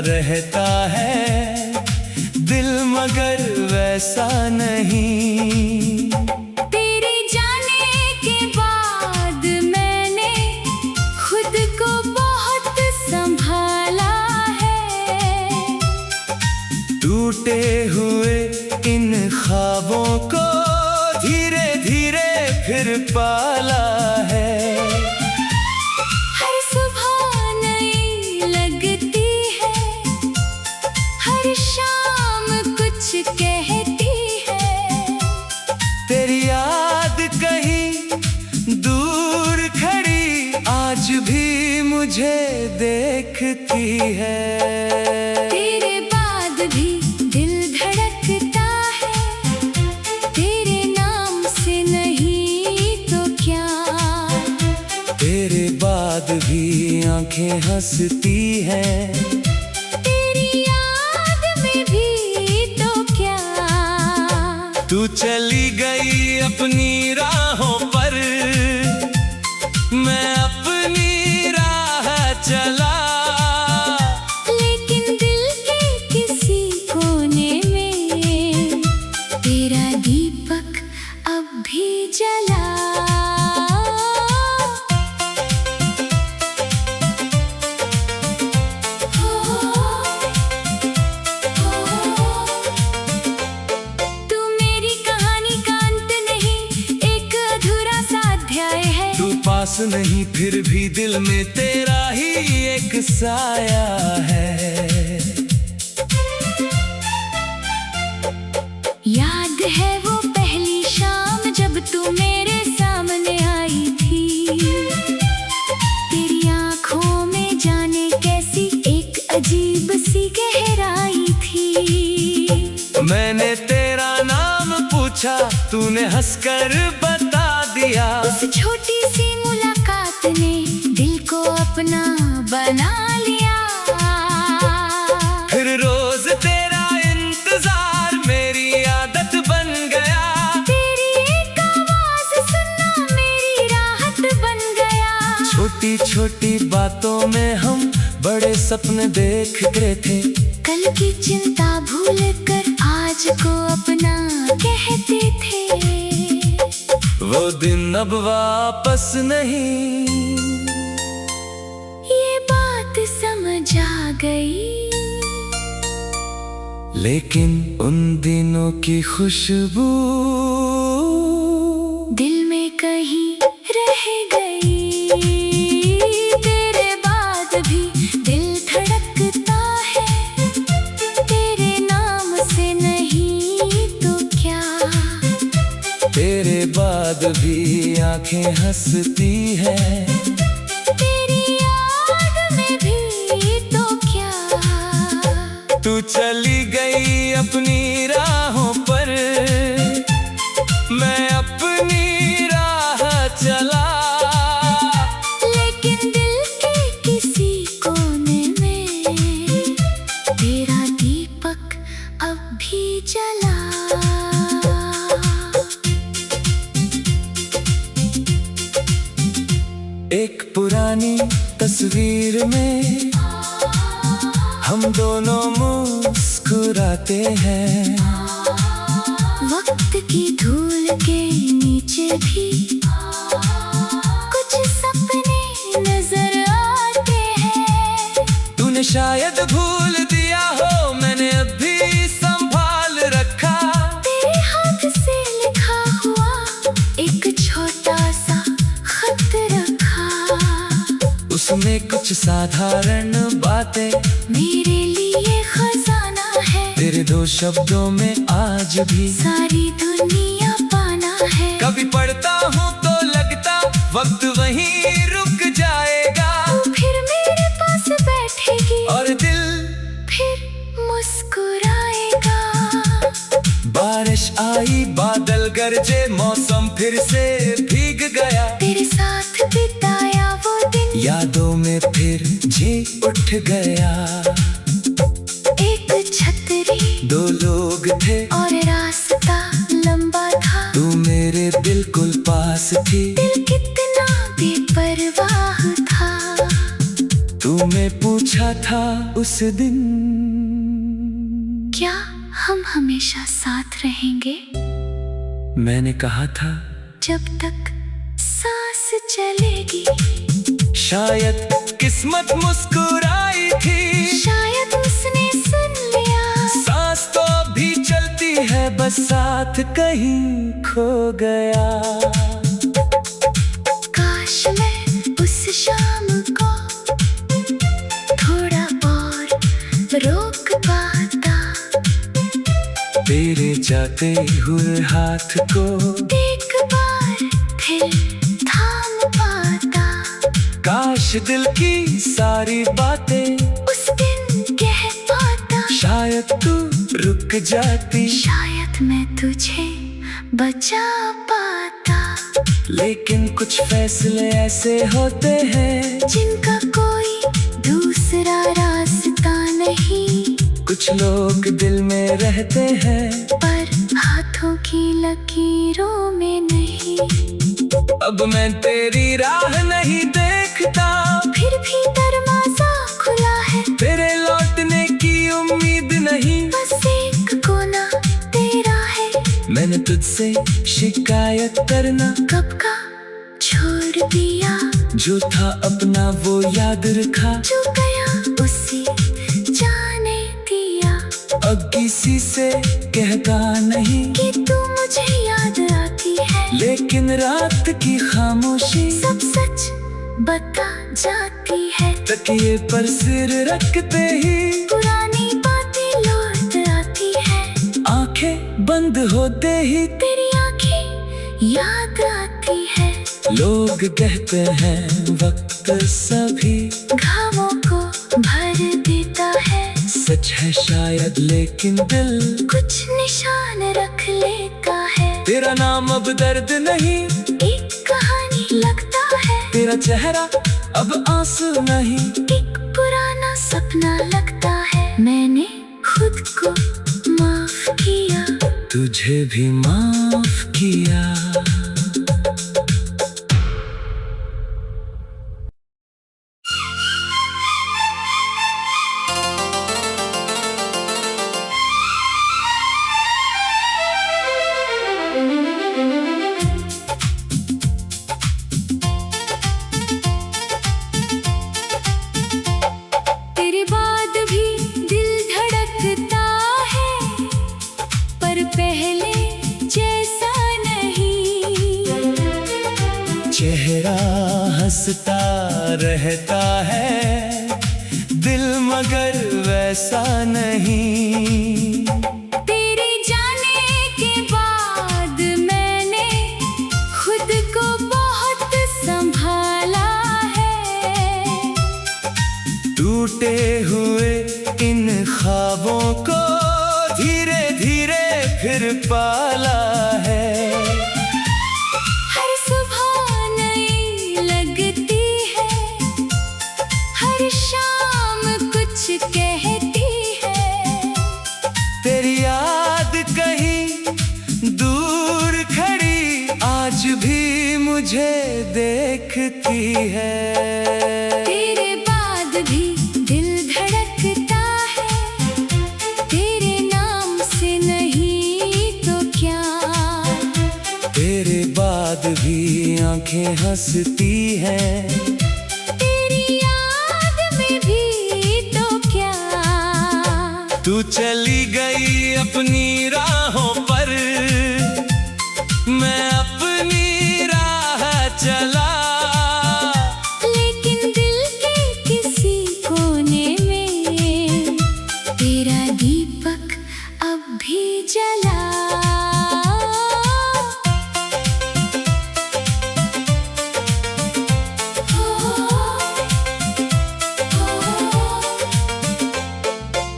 रहता है दिल, मगर वैसा नहीं। तेरे जाने के बाद मैंने खुद को बहुत संभाला है। टूटे हुए इन ख्वाबों को धीरे धीरे फिर पाला है। हर सुबह नई लगती है, हर शाम कुछ कहती है। तेरी याद कहीं दूर खड़ी आज भी मुझे देखती है। तेरे बाद भी दिल धड़कता है, तेरे नाम से नहीं तो क्या। तेरे बाद भी आंखें हंसती हैं, तेरी याद में भी तो क्या। तू चली गई अपनी राहों पर, मैं अपनी राह चला। लेकिन दिल के किसी कोने में तेरा दीपक अब भी जला। तू मेरी कहानी का अंत नहीं, एक अधूरा सा अध्याय है। तू पास नहीं फिर भी दिल में तेरा ही एक साया है। याद है वो पहली शाम जब तू मेरे सामने आई थी। तेरी आंखों में जाने कैसी एक अजीब सी गहराई थी। मैंने तेरा नाम पूछा, तूने हंसकर बता दिया। उस छोटी सी मुलाकात ने दिल को अपना बना लिया। फिर रोज तेरा इंतजार मेरी आदत बन गया। तेरी एक आवाज सुनना मेरी राहत बन गया। छोटी छोटी बातों में हम बड़े सपने देखते थे। कल की चिंता भूल कर आज को अपना कहते थे। वो दिन अब वापस नहीं, ये बात समझ आ गई। लेकिन उन दिनों की खुशबू दिल में कहीं रह गई। तेरे बाद भी दिल धड़कता है, तेरे नाम से नहीं तो क्या। तेरे बाद भी आंखें हंसती हैं, तेरी याद में भी तो क्या। तू चली गई अपनी राहों पर, मैं अपनी राह चला। लेकिन दिल के किसी कोने में तेरा दीपक अब भी जला। एक पुरानी तस्वीर में हम दोनों मुस्कुराते हैं। वक्त की धूल के नीचे भी कुछ सपने नजर आते हैं। तूने शायद भूल दिया हो, मैंने अभी संभाल रखा। तेरे हाथ से लिखा हुआ एक छोटा सा खत रखा। उसमें कुछ साधारण बातें मेरे लिए खजाना है। तेरे दो शब्दों में आज भी सारी दुनिया पाना है। कभी पढ़ता हूँ तो लगता वक्त वहीं रुक जाएगा। तू फिर मेरे पास बैठेगी और दिल फिर मुस्कुराएगा। बारिश आई, बादल गरजे, मौसम फिर से भीग गया। तेरे साथ बिताया वो दिन यादों में फिर जी उठ गया। एक छतरी दो लोग थे और रास्ता लंबा था। तू मेरे बिल्कुल पास थी। दिल कितना बेपरवाह था। तू तूने पूछा था उस दिन, क्या हम हमेशा साथ रहेंगे? मैंने कहा था जब तक सांस चलेगी। शायद किस्मत मुस्कुराई थी, शायद उसने सुन लिया। सांस तो भी चलती है, बस साथ कहीं खो गया। काश मैं उस शाम को थोड़ा और रोक पाता, तेरे जाते हुए हाथ को एक बार फिर थाम पाता। काश दिल की सारी बातें उस दिन कह पाता, शायद तू रुक जाती, शायद मैं तुझे बचा पाता। लेकिन कुछ फैसले ऐसे होते हैं जिनका कोई दूसरा रास्ता नहीं। कुछ लोग दिल में रहते हैं, पर हाथों की लकीरों में नहीं। अब मैं तेरी राह नहीं देखता, फिर भी दरवाजा खुला है, तेरे लौटने की उम्मीद नहीं। बस एक कोना तेरा है। मैंने तुझसे शिकायत करना कब का छोड़ दिया, जो था अपना वो याद रखा। जो गया उसे जाने दिया। अब किसी से कहता नहीं कि तू मुझे याद आती है, लेकिन रात की खामोशी सब सच बता जाती है। तकिए पर सिर रखते ही पुरानी बातें लौट आती है। आंखें बंद होते ही तेरी आंखें याद आती है। लोग कहते हैं वक्त सभी घावों को भर देता है। सच है शायद, लेकिन दिल कुछ निशान रख लेता है। तेरा नाम अब दर्द नहीं, एक कहानी लगता है। तेरा चेहरा अब आंसू नहीं, एक पुराना सपना लगता है। मैंने खुद को माफ किया, तुझे भी माफ किया। तेरे बाद भी दिल धड़कता है, पर पहले जैसा नहीं। चेहरा हंसता रहता है, दिल मगर वैसा नहीं। तेरे जाने के बाद मैंने खुद को बहुत संभाला है। टूटे हुए इन ख्वाबों को धीरे धीरे फिर पाला है। हर सुबह नई लगती है, हर शाम कुछ कहती है। तेरी याद कहीं दूर खड़ी आज भी मुझे देखती है। तेरे बाद भी दिल धड़कता है, तेरे नाम से नहीं तो क्या। तेरे बाद भी आंखें हंसती हैं, तेरी याद में भी तो क्या। तू चली गई अपनी राहों पर, मैं अपनी राह चला। लेकिन दिल के किसी कोने में तेरा दीपक अब भी जला।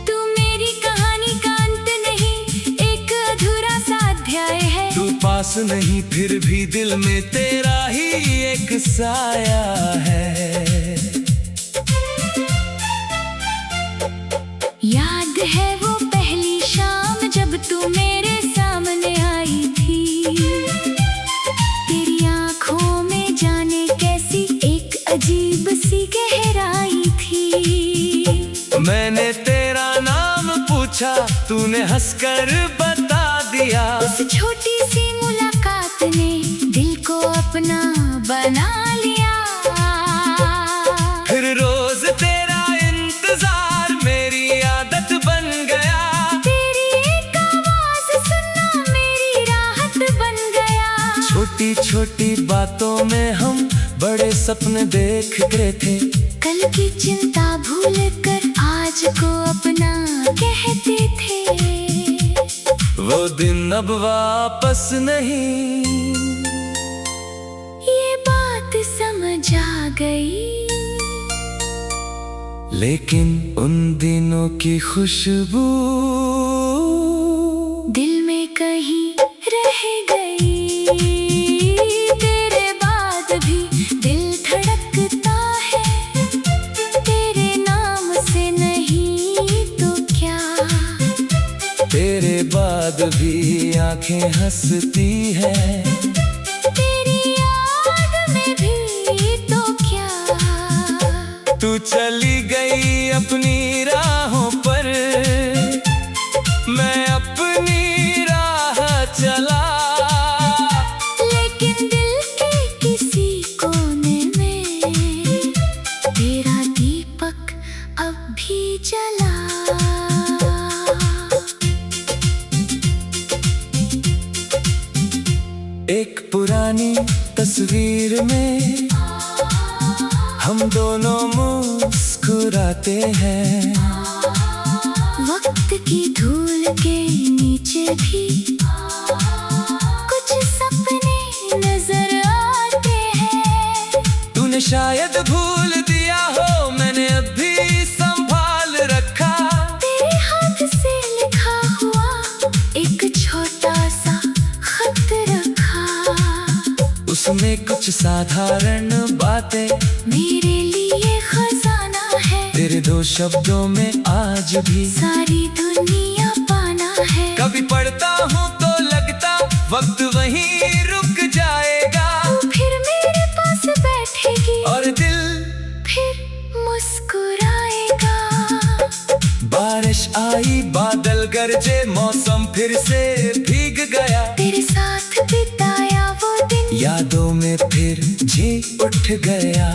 तू मेरी कहानी का अंत नहीं, एक अधूरा सा अध्याय है। तू पास नहीं फिर भी दिल में तेरा ही एक साया है। याद है वो पहली शाम जब तू मेरे सामने आई थी। तेरी आंखों में जाने कैसी एक अजीब सी गहराई थी। मैंने तेरा नाम पूछा, तूने हंसकर बता दिया। उस छोटी सी मुलाकात ने दिल को अपना बना लिया। फिर रोज तेरा इंतजार मेरी आदत बन गया। तेरी एक आवाज सुनना मेरी राहत बन गया। छोटी छोटी बातों में हम बड़े सपने देखते थे। कल की चिंता भूल कर आज को अपना कहते थे। वो दिन अब वापस नहीं, ये बात समझ आ गई। लेकिन उन दिनों की खुशबू दिल में कहीं रह गई। तेरे बाद भी दिल धड़कता है, तेरे नाम से नहीं तो क्या। तेरे बाद भी आंखें हंसती है, तेरी याद में भी तो क्या। तू चली गई अपनी राहों पर, मैं अपनी राह चला। लेकिन दिल के किसी कोने में तेरा दीपक अब भी जला। एक पुरानी तस्वीर में हम दोनों मुस्कुराते हैं। वक्त की धूल के नीचे भी कुछ सपने नजर आते हैं। तूने शायद भूल दिया हो, मैंने अभी संभाल रखा। तेरे हाथ से लिखा हुआ एक छोटा सा खत रखा। उसमें कुछ साधारण बातें मेरे लिए खजाना है। तेरे दो शब्दों में आज भी सारी दुनिया पाना है। कभी पढ़ता हूँ तो लगता वक्त वहीं रुक जाएगा। तू फिर मेरे पास बैठेगी और दिल फिर मुस्कुराएगा। बारिश आई, बादल गरजे, मौसम फिर से भीग गया। तेरे साथ बिताया वो दिन यादों में फिर जी उठ गया।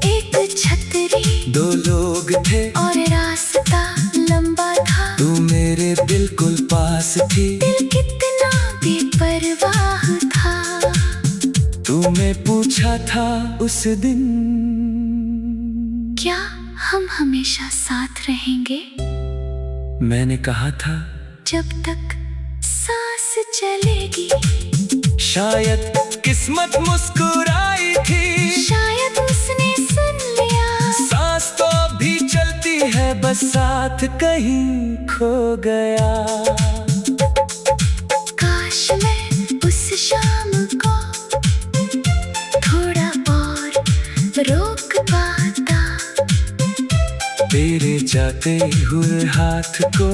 एक छतरी दो लोग थे और रास्ता लंबा था। तू मेरे बिल्कुल पास थी। दिल कितना बेपरवाह था। तूने पूछा था उस दिन, क्या हम हमेशा साथ रहेंगे? मैंने कहा था जब तक सांस चलेगी। शायद किस्मत मुस्कुराई थी। शायद उसने सुन लिया। सांस तो भी चलती है, बस साथ कहीं खो गया। काश मैं उस शाम को थोड़ा और रोक पाता। तेरे जाते हुए हाथ को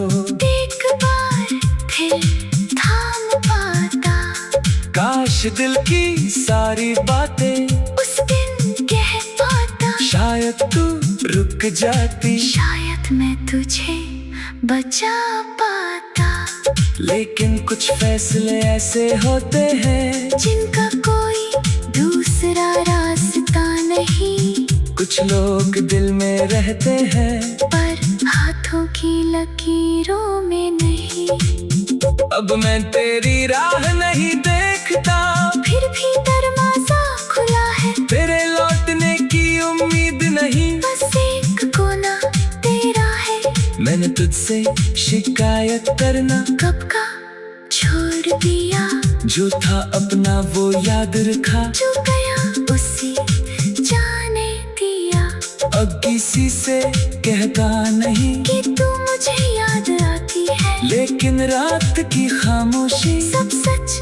एक बार फिर थाम पाता। काश दिल की सारी बातें उस दिन कह पाता। शायद तू रुक जाती। शायद मैं तुझे बचा पाता। लेकिन कुछ फैसले ऐसे होते हैं जिनका कोई दूसरा रास्ता नहीं। कुछ लोग दिल में रहते हैं पर हाथों की लकीरों में नहीं। अब मैं तेरी राह नहीं देखता, फिर भी दरवाजा खुला है। तेरे लौटने की उम्मीद नहीं। बस एक कोना तेरा है। मैंने तुझसे शिकायत करना कब का छोड़ दिया। जो था अपना वो याद रखा। जो गया उसी जाने दिया। अब किसी से कहता नहीं कि तू मुझे याद आती है। लेकिन रात की खामोशी सब सच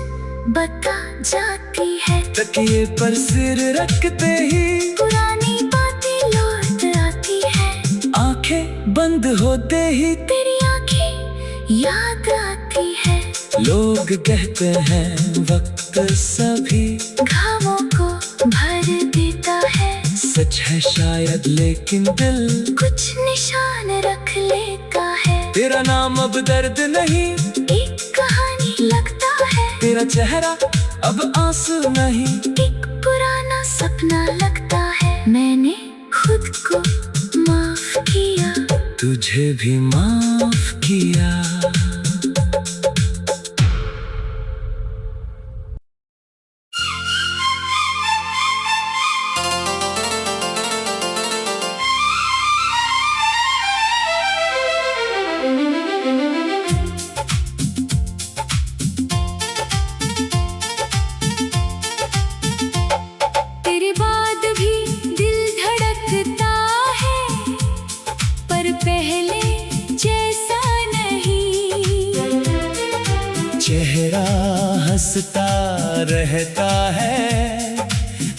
बता जाती है। तकिए पर सिर रखते ही पुरानी बातें लौट आती है। आंखें बंद होते ही तेरी आंखें याद आती है। लोग कहते हैं वक्त सभी घावों को भर देता है। सच है शायद, लेकिन दिल कुछ निशान तेरा नाम अब दर्द नहीं, एक कहानी लगता है। तेरा चेहरा अब आंसू नहीं, एक पुराना सपना लगता है। मैंने खुद को माफ किया, तुझे भी माफ किया। तेरे बाद भी दिल धड़कता है, पर पहले जैसा नहीं। चेहरा हंसता रहता है,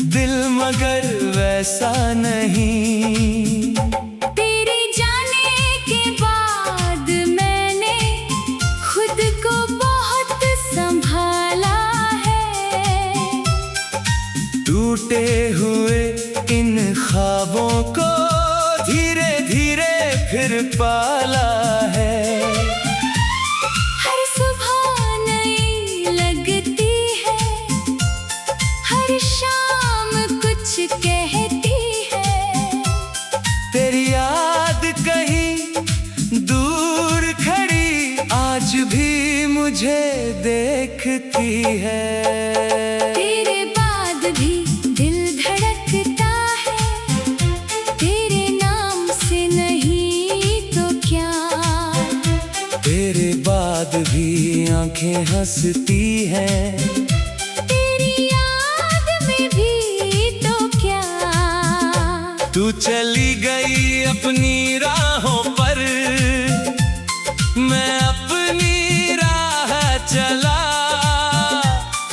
दिल मगर वैसा नहीं। तेरे जाने के बाद मैंने खुद को बहुत संभाला है। टूटे हुए इन ख्वाबों को धीरे धीरे फिर पाला है। हर सुबह नई लगती है, हर शाम कुछ कहती है। तेरी याद कहीं दूर खड़ी आज भी मुझे देखती है। तेरे बाद भी दिल धड़कता है, तेरे नाम से नहीं तो क्या। तेरे बाद भी आंखें हंसती हैं, तेरी याद में भी तो क्या। तू चली गई अपनी राहों पर, मैं अपनी राह चला।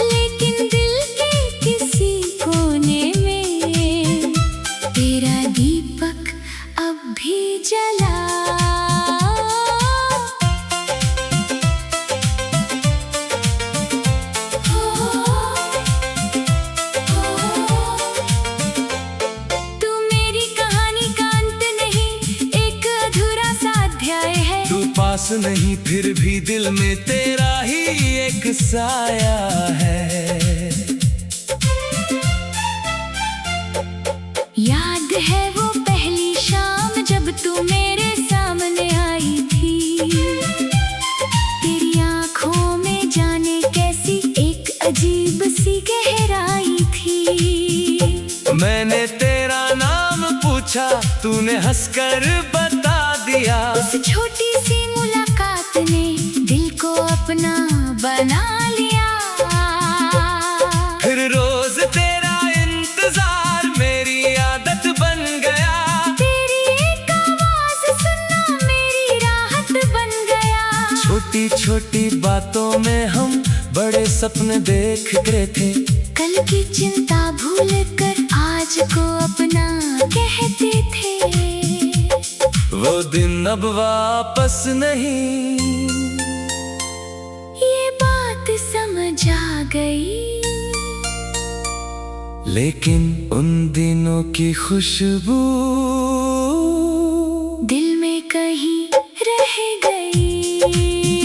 लेकिन दिल के किसी कोने में तेरा दीपक अब भी जला। तू मेरी कहानी का अंत नहीं, एक अधूरा सा अध्याय है। तू पास नहीं फिर भी दिल में तेरा ही एक साया है। याद है वो पहली शाम जब तू मेरे सामने आई थी। तेरी आंखों में जाने कैसी एक अजीब सी गहराई थी। मैंने तेरा नाम पूछा, तूने हंसकर बता दिया। उस छोटी सी मुलाकात ने दिल को अपना बना लिया। फिर रोज तेरा इंतजार मेरी आदत बन गया। तेरी एक आवाज सुनना मेरी राहत बन गया। छोटी छोटी बातों में हम बड़े सपने देख रहे थे। कल की चिंता भूल कर आज को अपना कहते थे। वो दिन अब वापस नहीं, ये बात समझ आ गई। लेकिन उन दिनों की खुशबू दिल में कहीं रह गई।